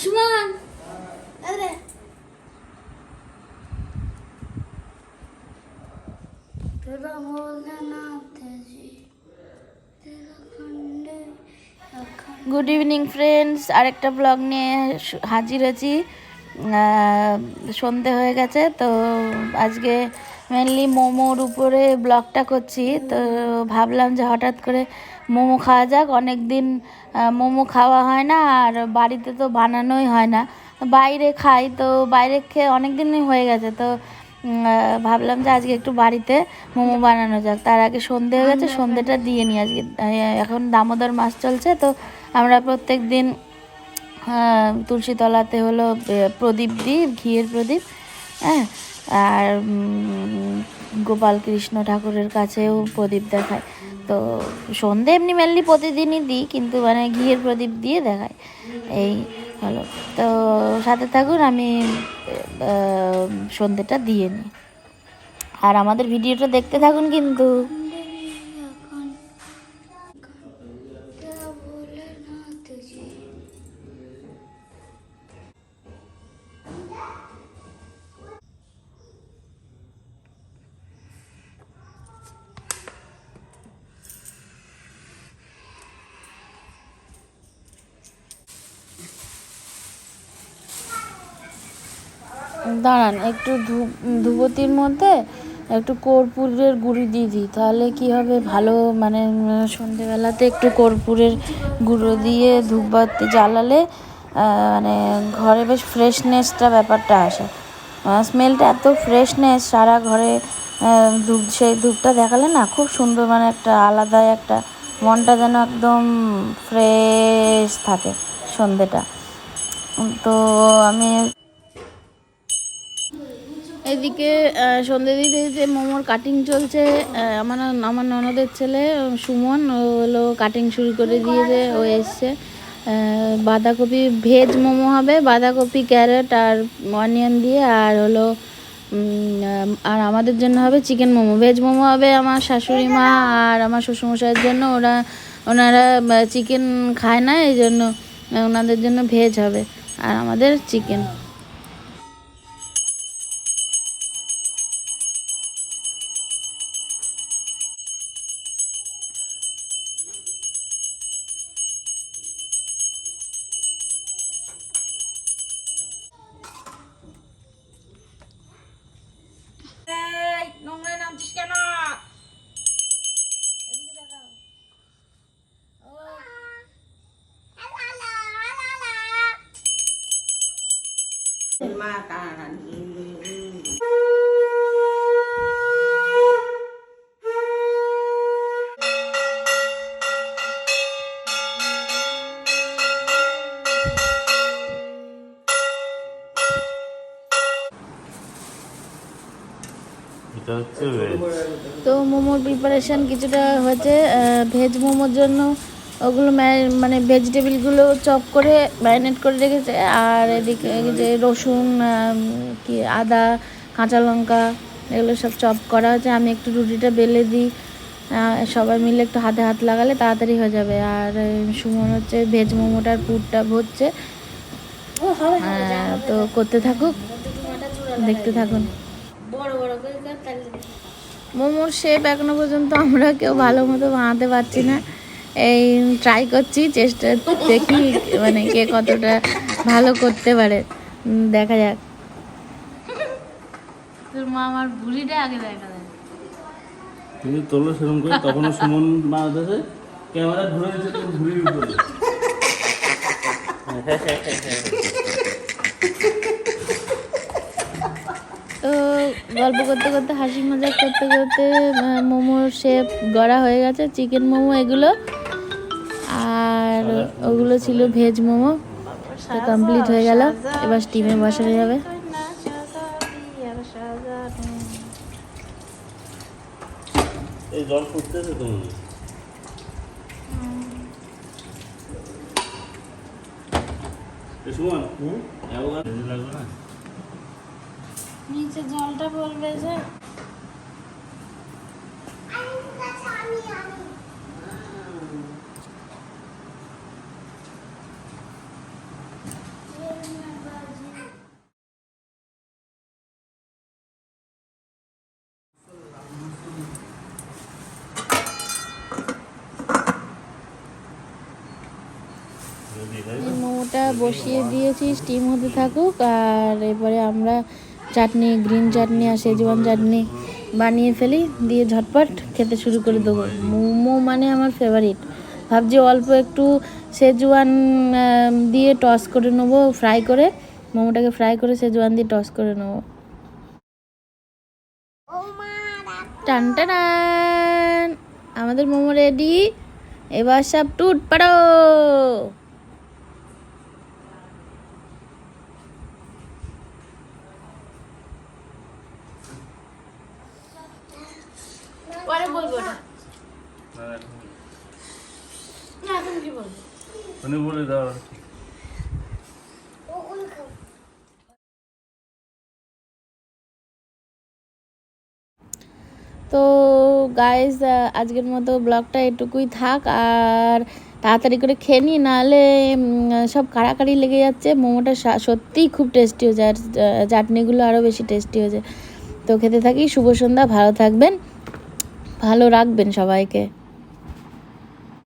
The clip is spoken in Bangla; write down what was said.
সুমন আরে तेरा बोलना ना तेजी तेरा खंडे গুড ইভিনিং ফ্রেন্ডস, আরেকটা ব্লগ নিয়ে হাজির হয়েছি। সন্ধে হয়ে গেছে তো আজকে মেনলি মোমোর উপরে ব্লগটা করছি। তো ভাবলাম যে হঠাৎ করে মোমো খাওয়া যাক, অনেক দিন মোমো খাওয়া হয় না, আর বাড়িতে তো বানানোই হয় না, বাইরে খাই। তো বাইরে খেয়ে অনেক দিনই হয়ে গেছে, তো ভাবলাম যে আজকে একটু বাড়িতে মোমো বানানো যাক। তার আগে সন্ধে হয়ে গেছে, সন্ধেটা দিয়ে নিই। আজকে এখন দামোদর মাস চলছে, তো আমরা প্রত্যেক দিন তুলসীতলাতে হলো প্রদীপ দিই, ঘিয়ের প্রদীপ। হ্যাঁ, আর গোপাল কৃষ্ণ ঠাকুরের কাছেও প্রদীপ দেখায়। তো সন্ধে এমনি মেনলি প্রতিদিনই দিই, কিন্তু মানে ঘিয়ের প্রদীপ দিয়ে দেখায়। এই হলো, তো সাথে থাকুন, আমি সন্ধেটা দিয়ে নিই, আর আমাদের ভিডিওটা দেখতে থাকুন কিন্তু। तेरा बोलना तेजी দাঁড়ান, একটু ধূপতির মধ্যে একটু কর্পূরের গুঁড়ি দিয়ে দিই, তাহলে কি হবে ভালো, মানে সন্ধেবেলাতে একটু কর্পূরের গুঁড়ো দিয়ে ধূপবাতি জ্বালালে মানে ঘরে বেশ ফ্রেশনেসটা ব্যাপারটা আসে। স্মেলটা এত ফ্রেশনেস সারা ঘরে, ধূপ, সেই ধূপটা দেখালে না খুব সুন্দর, মানে একটা আলাদাই একটা, মনটা যেন একদম ফ্রেশ থাকে সন্ধেটা। তো আমি এদিকে সন্ধে দিতে দিতে মোমোর কাটিং চলছে। আমার ননদের ছেলে সুমন, ও হলো কাটিং শুরু করে দিয়েছে, ও এসছে। বাঁধাকপি ভেজ মোমো হবে, বাঁধাকপি, ক্যারেট আর অনিয়ন দিয়ে, আর হলো আর আমাদের জন্য হবে চিকেন মোমো। ভেজ মোমো হবে আমার শাশুড়ি মা আর আমার শ্বশুরমশাইয়ের জন্য, ওনারা চিকেন খায় না, এই জন্য ওনাদের জন্য ভেজ হবে, আর আমাদের চিকেন। নোংরায় নামছিস কেন? এদিকে দেখাও। তো মোমোর প্রিপারেশান কিছুটা হয়েছে। ভেজ মোমোর জন্য ওগুলো মানে ভেজিটেবিলগুলো চপ করে ম্যারিনেট করে রেখেছে, আর এদিকে যে রসুন, কি আদা, কাঁচা লঙ্কা, এগুলো সব চপ করা হয়েছে। আমি একটু রুটিটা বেলে দিই, সবাই মিলে একটু হাতে হাত লাগালে তাড়াতাড়ি হয়ে যাবে। আর সুমন হচ্ছে ভেজ মোমোটার পুরটা ভরছে। তো করতে থাকুক, দেখতে থাকুন। বড় বড় করে মোমোর শেপ এখনো পর্যন্ত আমরা কেউ ভালো মতো বানাতে পারছি না, এই ট্রাই করছি, চেষ্টা দেখি মানে কে কতটা ভালো করতে পারে, দেখা যাক। তোর মা আমার ভুড়িটা আগে দেখা যায়, তুমি তোলো সেরকম করে, তখন সুমন বাংলাদেশে ক্যামেরা ঘুরে দিচ্ছে তোর ঘুরির উপরে। তো গল্প করতে করতে, হাসি মজা করতে করতে মোমোর শেপ গড়া হয়ে গেছে। চিকেন মোমো এগুলো, আর ওগুলো ছিল ভেজ মোমো। তো কমপ্লিট হয়ে গেল, এবার স্টিমে বসানো যাবে। এই জল ফুটতেছে তুমি সুমন, লাগবে না, নিচে জলটা পড়বে যে। বসিয়ে দিয়েছি, স্টিম হতে থাকুক। আর এবারে আমরা চাটনি, গ্রিন চাটনি আর সেজওয়ান চাটনি বানিয়ে ফেলি, দিয়ে ঝটপট খেতে শুরু করে দেবো। মোমো মানে আমার ফেভারিট। ভাবছি অল্প একটু সেজওয়ান দিয়ে টস করে নেবো, ফ্রাই করে মোমোটাকে ফ্রাই করে সেজওয়ান দিয়ে টস করে নেবো। টান টান, আমাদের মোমো রেডি। এবার সব টুট পাড়ো। পরে বলবো না, এখন কি বলবো? উনি বলে দাও। তো গাইজ, আজকের মতো ব্লগটা এটুকুই থাক। আর তাড়াতাড়ি করে খেয়ে নিই, নাহলে সব কাড়াকাড়ি লেগে যাচ্ছে। মোমোটা সত্যিই খুব টেস্টি হয়েছে, আর চাটনিগুলো আরও বেশি টেস্টি হয়েছে। তো খেতে থাকি। শুভ সন্ধ্যা, ভালো থাকবেন, ভালো রাখবেন সবাইকে।